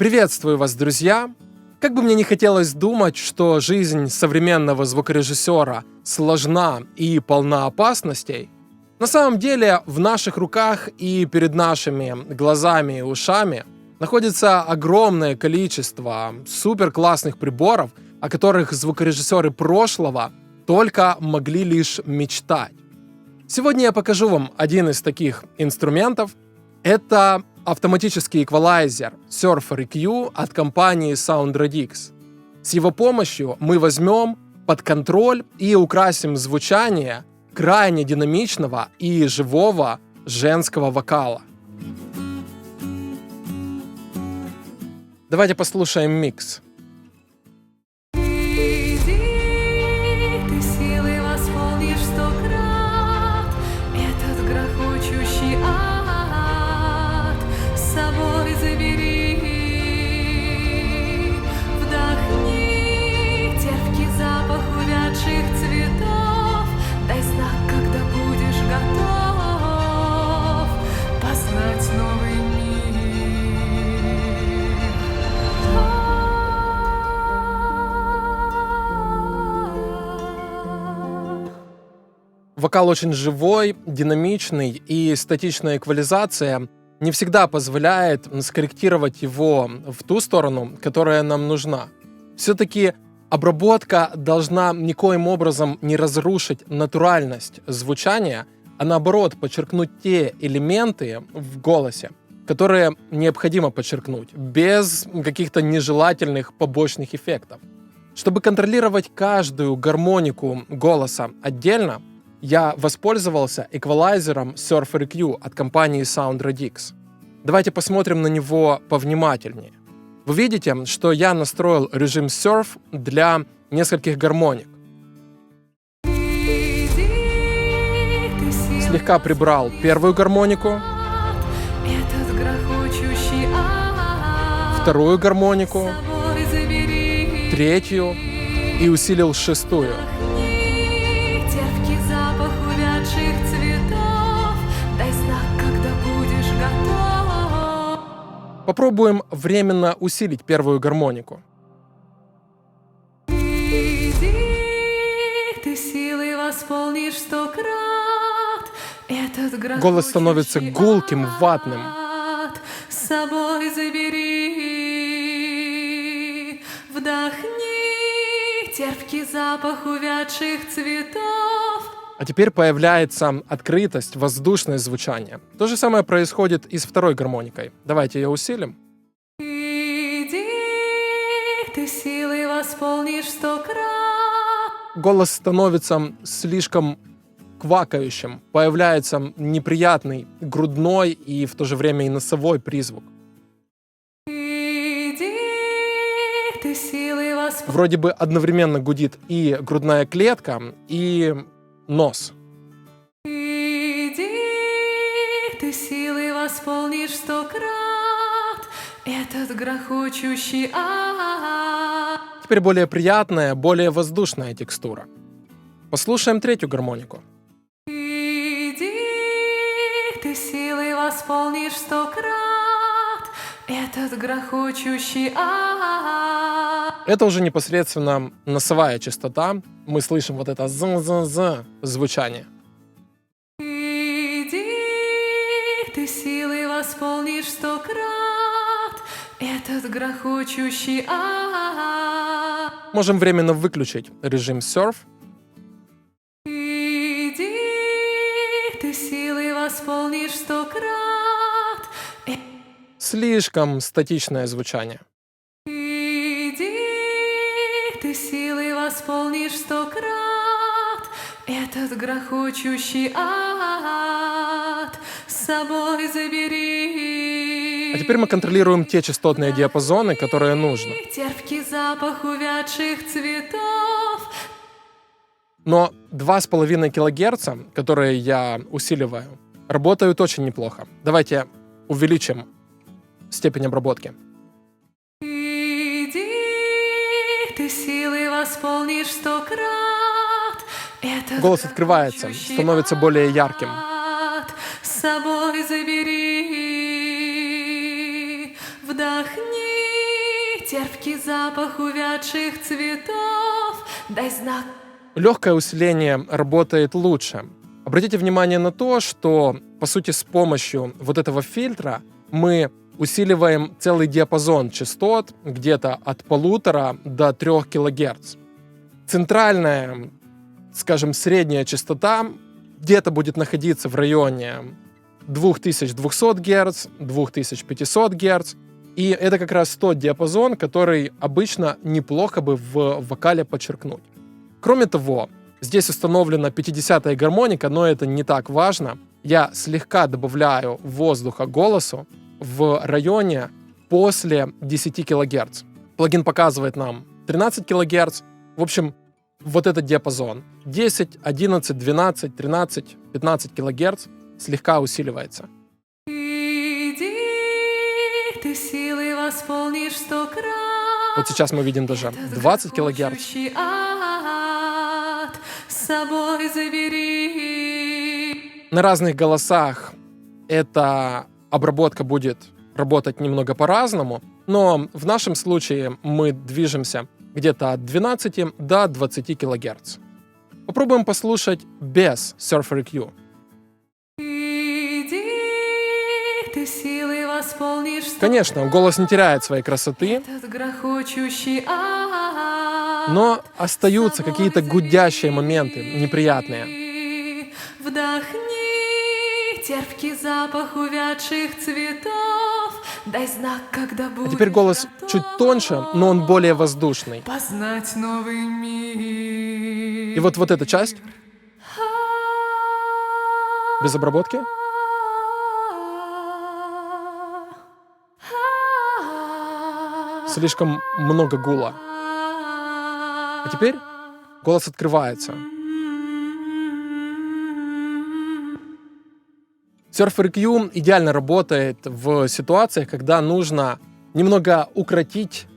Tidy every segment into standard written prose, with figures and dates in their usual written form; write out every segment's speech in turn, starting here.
Приветствую вас, друзья! Как бы мне не хотелось думать, что жизнь современного звукорежиссера сложна и полна опасностей, на самом деле в наших руках и перед нашими глазами и ушами находится огромное количество суперклассных приборов, о которых звукорежиссеры прошлого только могли лишь мечтать. Сегодня я покажу вам один из таких инструментов. Это автоматический эквалайзер Surfer EQ от компании SoundRadix. С его помощью мы возьмем под контроль и украсим звучание крайне динамичного и живого женского вокала. Давайте послушаем микс. Вокал очень живой, динамичный, и статичная эквализация не всегда позволяет скорректировать его в ту сторону, которая нам нужна. Все-таки обработка должна никоим образом не разрушить натуральность звучания, а наоборот подчеркнуть те элементы в голосе, которые необходимо подчеркнуть, без каких-то нежелательных побочных эффектов. Чтобы контролировать каждую гармонику голоса отдельно, я воспользовался эквалайзером Surfer EQ от компании SoundRadix. Давайте посмотрим на него повнимательнее. Вы видите, что я настроил режим Surf для нескольких гармоник. Слегка прибрал первую гармонику, вторую гармонику, третью и усилил шестую. Попробуем временно усилить первую гармонику. Голос становится гулким, ватным. Вдохни терпкий запах увядших цветов. А теперь появляется открытость, воздушное звучание. То же самое происходит и с второй гармоникой. Давайте ее усилим. Иди, ты силой восполнишь 100 крат. Голос становится слишком квакающим. Появляется неприятный грудной и в то же время и носовой призвук. Иди, ты силой восполнишь. Вроде бы одновременно гудит и грудная клетка, и нос. Иди, ты силой восполнишь 100 крат этот грохочущий ад. Теперь более приятная, более воздушная текстура. Послушаем третью гармонику. Иди, ты силой восполнишь 100 крат этот грохочущий ад. Это уже непосредственно носовая частота. Мы слышим вот это з-з-з звучание. Иди, ты силой восполнишь 100 крат этот грохочущий ад. Можем временно выключить режим Surf. Иди, ты силой восполнишь 100 крат. Слишком статичное звучание. Иди, ты силой восполнишь 100 крат этот грохочущий ад. С собой забери. А теперь мы контролируем те частотные диапазоны, которые нужно. Терпкий запах увядших цветов. Но 2,5 кГц, которые я усиливаю, работают очень неплохо. Давайте увеличим степень обработки. Иди, ты силой восполнишь 100 крат этот Голос открывается, грохочущий становится более ярким. ад. С собой забери. Вдохни терпкий запах увядших цветов. Дай знак. Легкое усиление работает лучше. Обратите внимание на то, что, по сути, с помощью вот этого фильтра мы усиливаем целый диапазон частот где-то от 1,5 до 3 кГц. Центральная, скажем, средняя частота где-то будет находиться в районе 2200 Гц, 2500 Гц. И это как раз тот диапазон, который обычно неплохо бы в вокале подчеркнуть. Кроме того, здесь установлена 50-я гармоника, но это не так важно. Я слегка добавляю воздуха голосу в районе после 10 кГц. Плагин показывает нам 13 кГц. В общем, вот этот диапазон 10, 11, 12, 13, 15 кГц слегка усиливается. Иди, ты силой восполнишь 100 крат. Вот сейчас мы видим даже 20 кГц. Грохочущий ад с собой забери. На разных голосах эта обработка будет работать немного по-разному, но в нашем случае мы движемся где-то от 12 до 20 кГц. Попробуем послушать без Surfer EQ. Иди, ты силой восполнишь 100 Конечно, голос не теряет своей красоты, этот грохочущий ад. но остаются какие-то гудящие моменты, неприятные. Вдохни терпкий запах увядших цветов. Дай знак, когда А будет теперь голос готов. чуть тоньше, но он более воздушный. Познать новый мир. И вот эта часть без обработки слишком много гула. А теперь голос открывается. Surfer EQ идеально работает в ситуациях, когда нужно немного укротить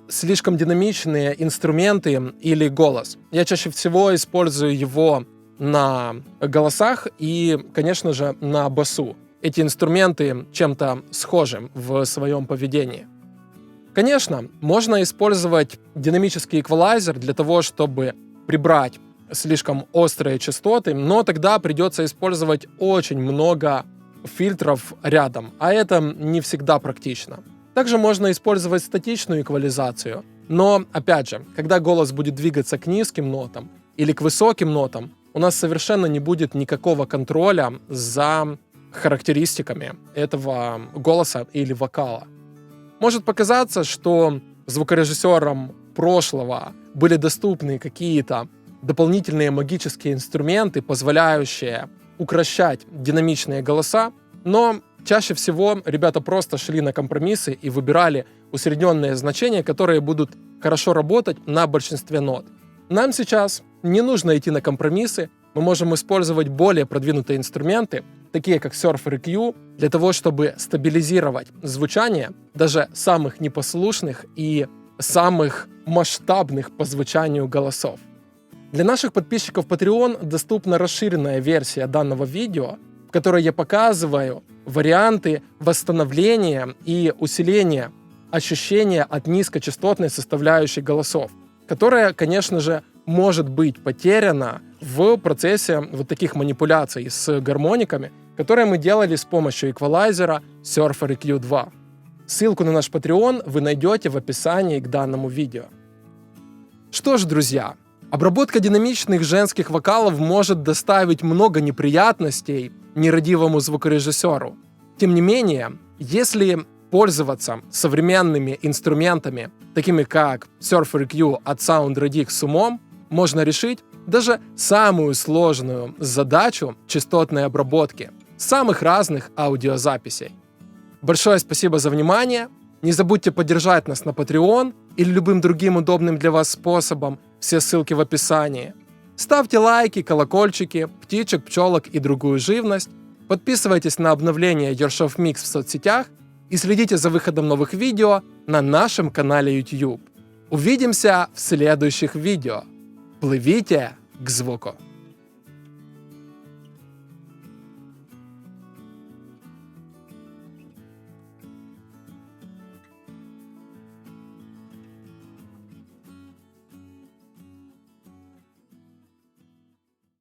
слишком динамичные инструменты или голос. Я чаще всего использую его на голосах и, конечно же, на басу. Эти инструменты чем-то схожи в своем поведении. Конечно, можно использовать динамический эквалайзер для того, чтобы прибрать слишком острые частоты, но тогда придется использовать очень много фильтров рядом, а это не всегда практично. Также можно использовать статичную эквализацию, но, опять же, когда голос будет двигаться к низким нотам или к высоким нотам, у нас совершенно не будет никакого контроля за характеристиками этого голоса или вокала. Может показаться, что звукорежиссерам прошлого были доступны какие-то дополнительные магические инструменты, позволяющие укращать динамичные голоса, но чаще всего ребята просто шли на компромиссы и выбирали усредненные значения, которые будут хорошо работать на большинстве нот. Нам сейчас не нужно идти на компромиссы, мы можем использовать более продвинутые инструменты, такие как Surfer EQ, для того, чтобы стабилизировать звучание даже самых непослушных и самых масштабных по звучанию голосов. Для наших подписчиков Patreon доступна расширенная версия данного видео, в которой я показываю варианты восстановления и усиления ощущения от низкочастотной составляющей голосов, которая, конечно же, может быть потеряна в процессе вот таких манипуляций с гармониками, которые мы делали с помощью эквалайзера Surfer EQ 2. Ссылку на наш Patreon вы найдете в описании к данному видео. Что ж, друзья, обработка динамичных женских вокалов может доставить много неприятностей нерадивому звукорежиссеру. Тем не менее, если пользоваться современными инструментами, такими как Surfer EQ от SoundRadix с умом, можно решить даже самую сложную задачу частотной обработки самых разных аудиозаписей. Большое спасибо за внимание. Не забудьте поддержать нас на Patreon или любым другим удобным для вас способом. Все ссылки в описании. Ставьте лайки, колокольчики, птичек, пчелок и другую живность. Подписывайтесь на обновления Ершов Микс в соцсетях и следите за выходом новых видео на нашем канале YouTube. Увидимся в следующих видео. Пливите к звуку.